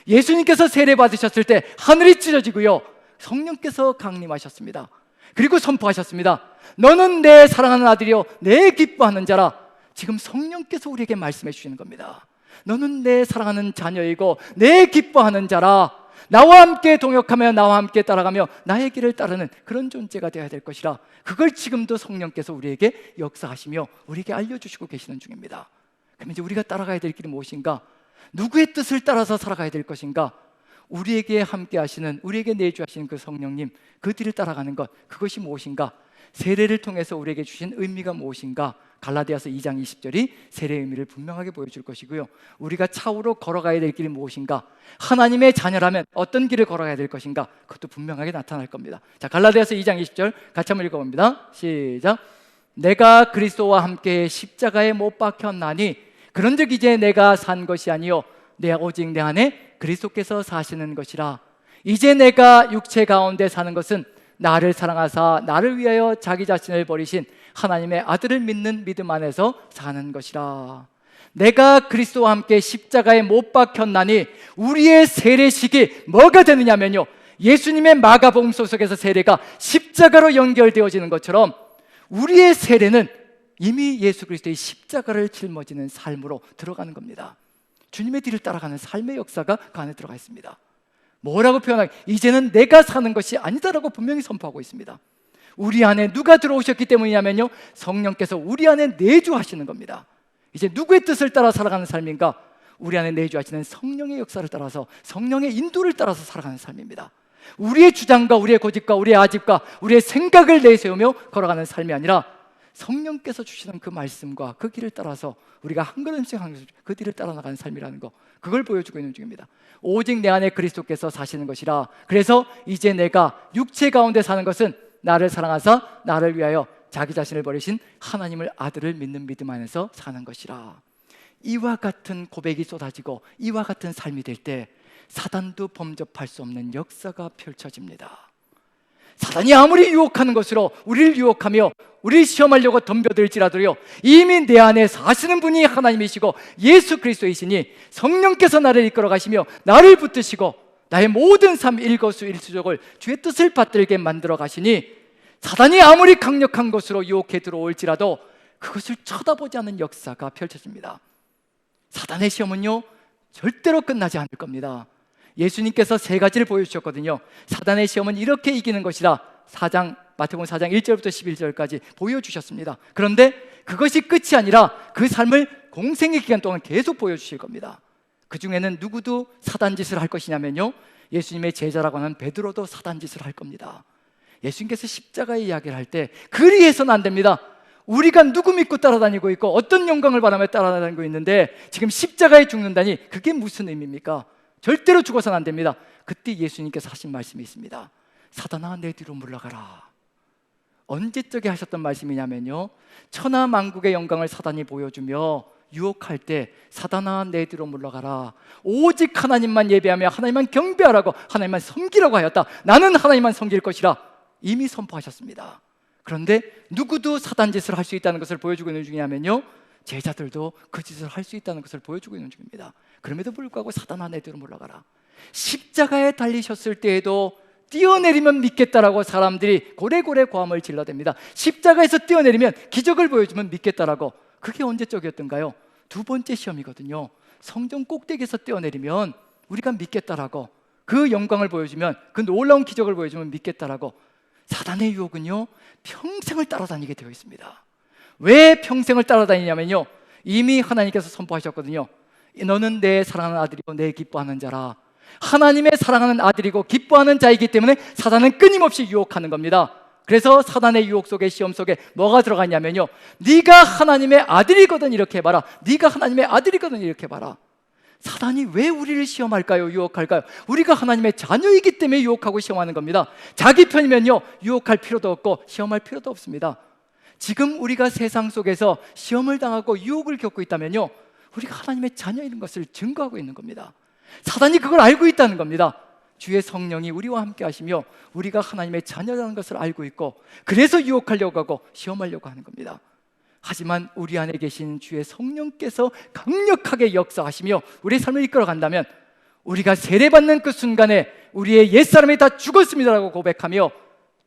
예수님께서 세례 받으셨을 때 하늘이 찢어지고요, 성령께서 강림하셨습니다. 그리고 선포하셨습니다. 너는 내 사랑하는 아들이요 내 기뻐하는 자라. 지금 성령께서 우리에게 말씀해 주시는 겁니다. 너는 내 사랑하는 자녀이고 내 기뻐하는 자라. 나와 함께 동역하며 나와 함께 따라가며 나의 길을 따르는 그런 존재가 되어야 될 것이라. 그걸 지금도 성령께서 우리에게 역사하시며 우리에게 알려주시고 계시는 중입니다. 그럼 이제 우리가 따라가야 될 길이 무엇인가? 누구의 뜻을 따라서 살아가야 될 것인가? 우리에게 함께 하시는, 우리에게 내주하시는 그 성령님, 그 뒤를 따라가는 것, 그것이 무엇인가? 세례를 통해서 우리에게 주신 의미가 무엇인가? 갈라디아서 2장 20절이 세례의 의미를 분명하게 보여줄 것이고요, 우리가 차후로 걸어가야 될 길이 무엇인가? 하나님의 자녀라면 어떤 길을 걸어가야 될 것인가? 그것도 분명하게 나타날 겁니다. 자, 갈라디아서 2장 20절 같이 한번 읽어봅니다. 시작. 내가 그리스도와 함께 십자가에 못 박혔나니 그런즉 이제 내가 산 것이 아니요 오직 내 안에 그리스도께서 사시는 것이라. 이제 내가 육체 가운데 사는 것은 나를 사랑하사 나를 위하여 자기 자신을 버리신 하나님의 아들을 믿는 믿음 안에서 사는 것이라. 내가 그리스도와 함께 십자가에 못 박혔나니, 우리의 세례식이 뭐가 되느냐면요, 예수님의 마가복음 소속에서 세례가 십자가로 연결되어지는 것처럼 우리의 세례는 이미 예수 그리스도의 십자가를 짊어지는 삶으로 들어가는 겁니다. 주님의 뒤를 따라가는 삶의 역사가 그 안에 들어가 있습니다. 뭐라고 표현하기? 이제는 내가 사는 것이 아니다라고 분명히 선포하고 있습니다. 우리 안에 누가 들어오셨기 때문이냐면요, 성령께서 우리 안에 내주하시는 겁니다. 이제 누구의 뜻을 따라 살아가는 삶인가? 우리 안에 내주하시는 성령의 역사를 따라서, 성령의 인도를 따라서 살아가는 삶입니다. 우리의 주장과 우리의 고집과 우리의 아집과 우리의 생각을 내세우며 걸어가는 삶이 아니라 성령께서 주시는 그 말씀과 그 길을 따라서 우리가 한 걸음씩 한 걸음씩 그 길을 따라 나가는 삶이라는 거, 그걸 보여주고 있는 중입니다. 오직 내 안에 그리스도께서 사시는 것이라. 그래서 이제 내가 육체 가운데 사는 것은 나를 사랑하사 나를 위하여 자기 자신을 버리신 하나님을 아들을 믿는 믿음 안에서 사는 것이라. 이와 같은 고백이 쏟아지고 이와 같은 삶이 될 때 사단도 범접할 수 없는 역사가 펼쳐집니다. 사단이 아무리 유혹하는 것으로 우리를 유혹하며 우리를 시험하려고 덤벼들지라도요, 이미 내 안에 사시는 분이 하나님이시고 예수 그리스도이시니 성령께서 나를 이끌어 가시며 나를 붙드시고 나의 모든 삶 일거수일투족을 주의 뜻을 받들게 만들어 가시니, 사단이 아무리 강력한 것으로 유혹해 들어올지라도 그것을 쳐다보지 않는 역사가 펼쳐집니다. 사단의 시험은요 절대로 끝나지 않을 겁니다. 예수님께서 세 가지를 보여주셨거든요. 사단의 시험은 이렇게 이기는 것이라 마태복음 4장 1절부터 11절까지 보여주셨습니다. 그런데 그것이 끝이 아니라 그 삶을 공생의 기간 동안 계속 보여주실 겁니다. 그 중에는 누구도 사단짓을 할 것이냐면요, 예수님의 제자라고 하는 베드로도 사단짓을 할 겁니다. 예수님께서 십자가의 이야기를 할 때 그리 해서는 안 됩니다. 우리가 누구 믿고 따라다니고 있고 어떤 영광을 바라며 따라다니고 있는데 지금 십자가에 죽는다니 그게 무슨 의미입니까? 절대로 죽어서는 안 됩니다. 그때 예수님께서 하신 말씀이 있습니다. 사단아 내 뒤로 물러가라. 언제적에 하셨던 말씀이냐면요, 천하만국의 영광을 사단이 보여주며 유혹할 때 사단아 내 뒤로 물러가라. 오직 하나님만 예배하며 하나님만 경배하라고, 하나님만 섬기라고 하였다. 나는 하나님만 섬길 것이라 이미 선포하셨습니다. 그런데 누구도 사단짓을 할 수 있다는 것을 보여주고 있는 중이냐면요, 제자들도 그 짓을 할 수 있다는 것을 보여주고 있는 중입니다. 그럼에도 불구하고 사단아 내 뒤로 물러가라. 십자가에 달리셨을 때에도 뛰어내리면 믿겠다라고 사람들이 고래고래 고함을 질러댑니다. 십자가에서 뛰어내리면 기적을 보여주면 믿겠다라고. 그게 언제적이었던가요? 두 번째 시험이거든요. 성전 꼭대기에서 뛰어내리면 우리가 믿겠다라고, 그 영광을 보여주면, 그 놀라운 기적을 보여주면 믿겠다라고. 사단의 유혹은요 평생을 따라다니게 되어 있습니다. 왜 평생을 따라다니냐면요, 이미 하나님께서 선포하셨거든요. 너는 내 사랑하는 아들이고 내 기뻐하는 자라. 하나님의 사랑하는 아들이고 기뻐하는 자이기 때문에 사단은 끊임없이 유혹하는 겁니다. 그래서 사단의 유혹 속에, 시험 속에 뭐가 들어가냐면요, 네가 하나님의 아들이거든 이렇게 해봐라. 네가 하나님의 아들이거든 이렇게 해봐라. 사단이 왜 우리를 시험할까요? 유혹할까요? 우리가 하나님의 자녀이기 때문에 유혹하고 시험하는 겁니다. 자기 편이면요 유혹할 필요도 없고 시험할 필요도 없습니다. 지금 우리가 세상 속에서 시험을 당하고 유혹을 겪고 있다면요, 우리가 하나님의 자녀인 것을 증거하고 있는 겁니다. 사단이 그걸 알고 있다는 겁니다. 주의 성령이 우리와 함께 하시며 우리가 하나님의 자녀라는 것을 알고 있고, 그래서 유혹하려고 하고 시험하려고 하는 겁니다. 하지만 우리 안에 계신 주의 성령께서 강력하게 역사하시며 우리의 삶을 이끌어간다면, 우리가 세례받는 그 순간에 우리의 옛사람이 다 죽었습니다라고 고백하며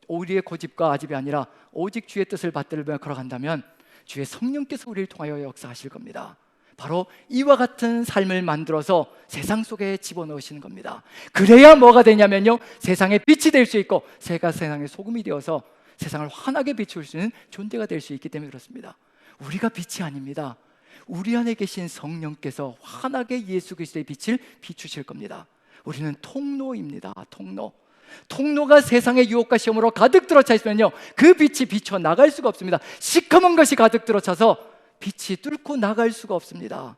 우리의 고집과 아집이 아니라 오직 주의 뜻을 받들며 걸어간다면 주의 성령께서 우리를 통하여 역사하실 겁니다. 바로 이와 같은 삶을 만들어서 세상 속에 집어넣으시는 겁니다. 그래야 뭐가 되냐면요, 세상의 빛이 될 수 있고 새가 세상의 소금이 되어서 세상을 환하게 비출 수 있는 존재가 될 수 있기 때문에 그렇습니다. 우리가 빛이 아닙니다. 우리 안에 계신 성령께서 환하게 예수 그리스도의 빛을 비추실 겁니다. 우리는 통로입니다. 통로가 세상의 유혹과 시험으로 가득 들어차 있으면요, 그 빛이 비쳐 나갈 수가 없습니다. 시커먼 것이 가득 들어차서 빛이 뚫고 나갈 수가 없습니다.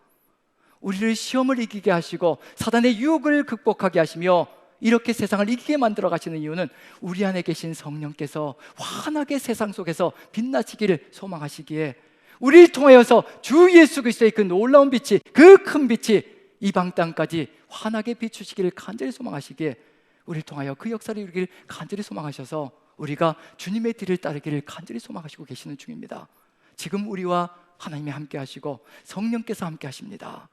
우리를 시험을 이기게 하시고 사단의 유혹을 극복하게 하시며 이렇게 세상을 이기게 만들어 가시는 이유는 우리 안에 계신 성령께서 환하게 세상 속에서 빛나시기를 소망하시기에, 우리를 통하여서 주 예수 그리스도의 그 놀라운 빛이, 그 큰 빛이 이방 땅까지 환하게 비추시기를 간절히 소망하시기에 우리를 통하여 그 역사를 이루기를 간절히 소망하셔서 우리가 주님의 뒤를 따르기를 간절히 소망하시고 계시는 중입니다. 지금 우리와 하나님이 함께 하시고 성령께서 함께 하십니다.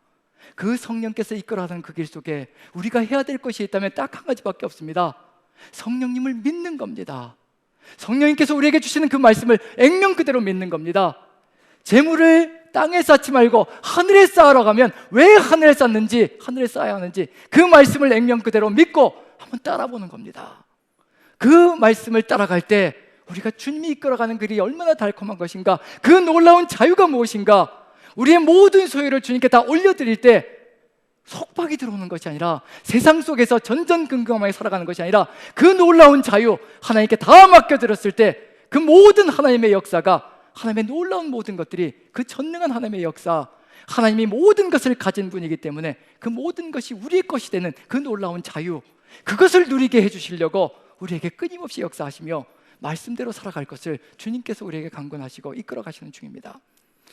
그 성령께서 이끌어가는 그 길 속에 우리가 해야 될 것이 있다면 딱 한 가지밖에 없습니다. 성령님을 믿는 겁니다. 성령님께서 우리에게 주시는 그 말씀을 액면 그대로 믿는 겁니다. 재물을 땅에 쌓지 말고 하늘에 쌓으러 가면 왜 하늘에 쌓는지, 하늘에 쌓아야 하는지 그 말씀을 액면 그대로 믿고 한번 따라보는 겁니다. 그 말씀을 따라갈 때 우리가 주님이 이끌어가는 길이 얼마나 달콤한 것인가, 그 놀라운 자유가 무엇인가, 우리의 모든 소유를 주님께 다 올려드릴 때 속박이 들어오는 것이 아니라, 세상 속에서 전전긍긍하게 살아가는 것이 아니라 그 놀라운 자유 하나님께 다 맡겨드렸을 때 그 모든 하나님의 역사가, 하나님의 놀라운 모든 것들이, 그 전능한 하나님의 역사, 하나님이 모든 것을 가진 분이기 때문에 그 모든 것이 우리의 것이 되는 그 놀라운 자유, 그것을 누리게 해주시려고 우리에게 끊임없이 역사하시며 말씀대로 살아갈 것을 주님께서 우리에게 강권하시고 이끌어 가시는 중입니다.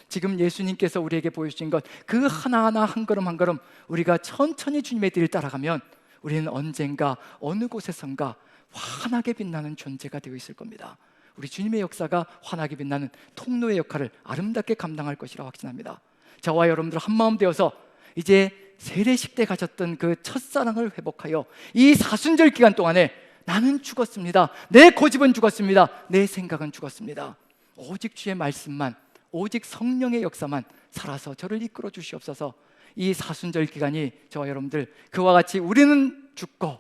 지금 예수님께서 우리에게 보여주신 것, 그 하나하나 한 걸음 한 걸음 우리가 천천히 주님의 뒤를 따라가면 우리는 언젠가 어느 곳에선가 환하게 빛나는 존재가 되어 있을 겁니다. 우리 주님의 역사가 환하게 빛나는 통로의 역할을 아름답게 감당할 것이라고 확신합니다. 저와 여러분들 한마음 되어서 이제 세례식 때 가졌던 그 첫사랑을 회복하여 이 사순절 기간 동안에 나는 죽었습니다, 내 고집은 죽었습니다, 내 생각은 죽었습니다, 오직 주의 말씀만, 오직 성령의 역사만 살아서 저를 이끌어 주시옵소서. 이 사순절 기간이 저와 여러분들 그와 같이 우리는 죽고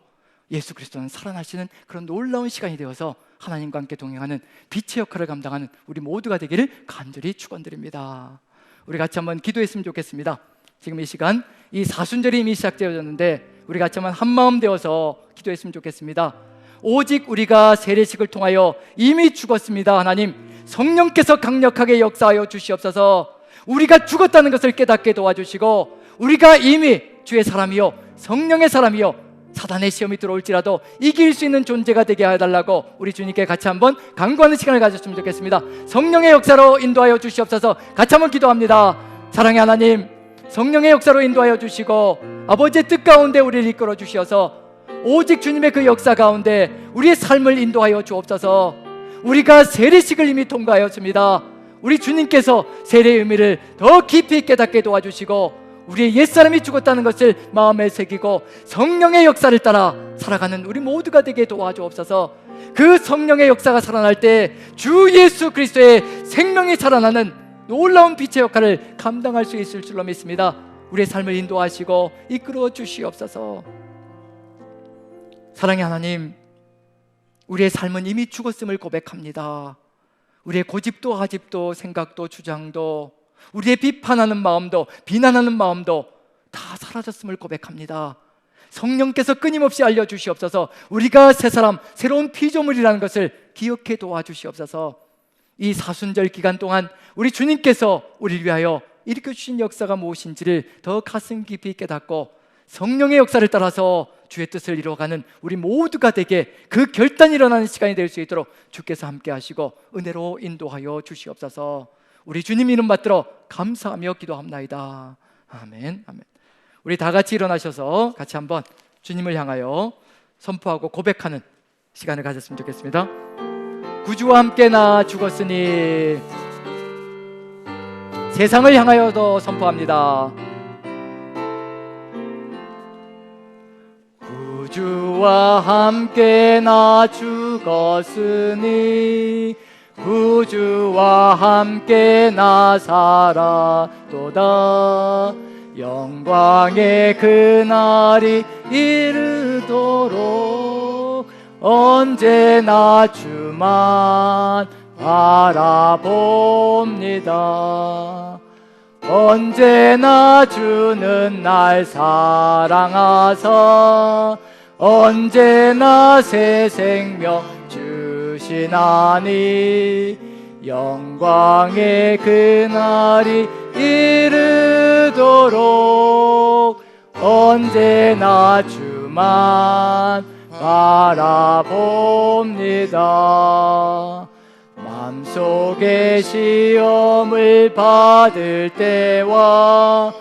예수 그리스도는 살아나시는 그런 놀라운 시간이 되어서 하나님과 함께 동행하는 빛의 역할을 감당하는 우리 모두가 되기를 간절히 축원드립니다. 우리 같이 한번 기도했으면 좋겠습니다. 지금 이 시간 이 사순절이 이미 시작되어졌는데 우리 같이 한번 한마음 되어서 기도했으면 좋겠습니다. 오직 우리가 세례식을 통하여 이미 죽었습니다. 하나님, 성령께서 강력하게 역사하여 주시옵소서. 우리가 죽었다는 것을 깨닫게 도와주시고 우리가 이미 주의 사람이요 성령의 사람이요 사단의 시험이 들어올지라도 이길 수 있는 존재가 되게 해달라고 우리 주님께 같이 한번 간구하는 시간을 가졌으면 좋겠습니다. 성령의 역사로 인도하여 주시옵소서. 같이 한번 기도합니다. 사랑의 하나님, 성령의 역사로 인도하여 주시고 아버지의 뜻 가운데 우리를 이끌어 주시어서 오직 주님의 그 역사 가운데 우리의 삶을 인도하여 주옵소서. 우리가 세례식을 이미 통과하였습니다. 우리 주님께서 세례의 의미를 더 깊이 깨닫게 도와주시고 우리의 옛사람이 죽었다는 것을 마음에 새기고 성령의 역사를 따라 살아가는 우리 모두가 되게 도와주옵소서. 그 성령의 역사가 살아날 때 주 예수 그리스도의 생명이 살아나는 놀라운 빛의 역할을 감당할 수 있을 줄로 믿습니다. 우리의 삶을 인도하시고 이끌어 주시옵소서. 사랑의 하나님, 우리의 삶은 이미 죽었음을 고백합니다. 우리의 고집도 아집도 생각도 주장도 우리의 비판하는 마음도 비난하는 마음도 다 사라졌음을 고백합니다. 성령께서 끊임없이 알려주시옵소서. 우리가 새 사람, 새로운 피조물이라는 것을 기억해 도와주시옵소서. 이 사순절 기간 동안 우리 주님께서 우리를 위하여 일으켜주신 역사가 무엇인지를 더 가슴 깊이 깨닫고 성령의 역사를 따라서 주의 뜻을 이루어가는 우리 모두가 되게 그 결단이 일어나는 시간이 될 수 있도록 주께서 함께 하시고 은혜로 인도하여 주시옵소서. 우리 주님 이름 받들어 감사하며 기도합나이다. 아멘. 아멘. 우리 다 같이 일어나셔서 같이 한번 주님을 향하여 선포하고 고백하는 시간을 가졌으면 좋겠습니다. 구주와 함께 나 죽었으니 세상을 향하여도 선포합니다. 구주와 함께 나 죽었으니 구주와 함께 나 살았도다. 영광의 그날이 이르도록 언제나 주만 바라봅니다. 언제나 주는 날 사랑하사 언제나 새 생명 주시나니 영광의 그날이 이르도록 언제나 주만 바라봅니다. 맘속에 시험을 받을 때와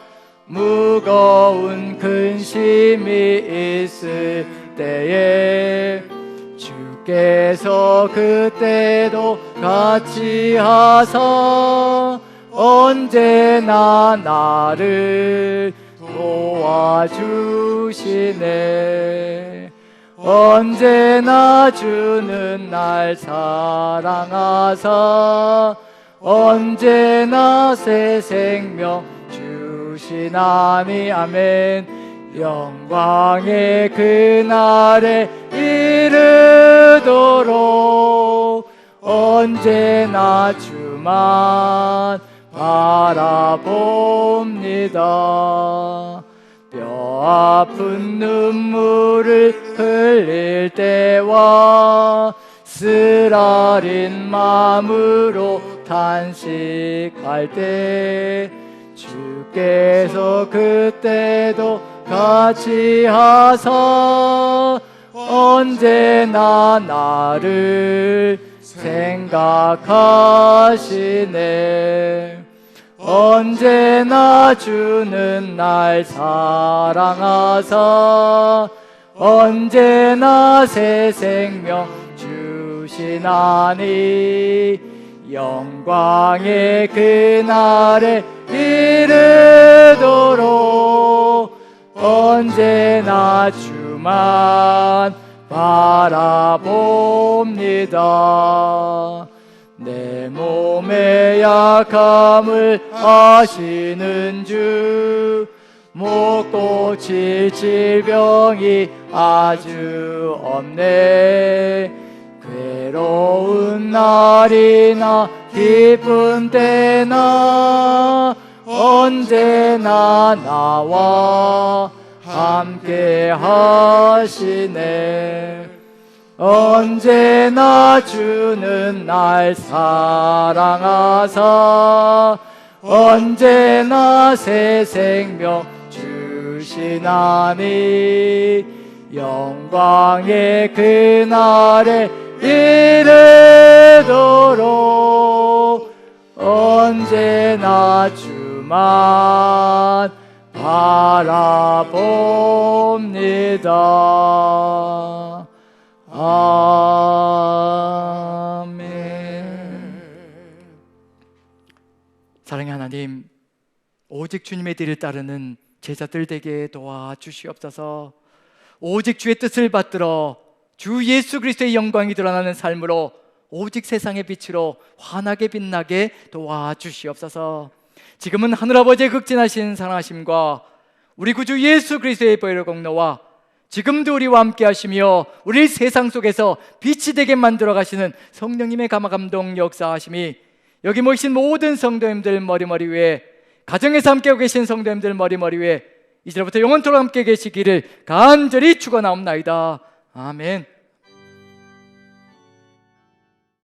무거운 근심이 있을 때에 주께서 그때도 같이 하사 언제나 나를 도와주시네. 언제나 주는 날 사랑하사 언제나 새 생명 주시나니. 아멘. 영광의 그날에 이르도록 언제나 주만 바라봅니다. 뼈 아픈 눈물을 흘릴 때와 쓰라린 마음으로 탄식할 때 주께서 그때도 같이 하사 언제나 나를 생각하시네. 언제나 주는 날 사랑하사 언제나 새 생명 주시나니 영광의 그날에 이르도록 언제나 주만 바라봅니다. 내 몸의 약함을 아시는 주 못 고칠 질병이 아주 없네. 괴로운 날이나 기쁜 때나 언제나 나와 함께 하시네. 언제나 주는 날 사랑하사 언제나 새 생명 주시나니 영광의 그날에 이르도록 언제나 주만 바라봅니다. 아멘. 사랑의 하나님, 오직 주님의 뒤를 따르는 제자들 되게 도와주시옵소서. 오직 주의 뜻을 받들어 주 예수 그리스도의 영광이 드러나는 삶으로 오직 세상의 빛으로 환하게 빛나게 도와주시옵소서. 지금은 하늘아버지의 극진하신 사랑하심과 우리 구주 예수 그리스도의 보혈의 공로와 지금도 우리와 함께 하시며 우리 세상 속에서 빛이 되게 만들어 가시는 성령님의 감화감동 역사하심이 여기 모이신 모든 성도님들 머리머리 위에, 가정에서 함께하고 계신 성도님들 머리머리 위에 이제부터 영원토록 함께 계시기를 간절히 축원하옵나이다. 아멘.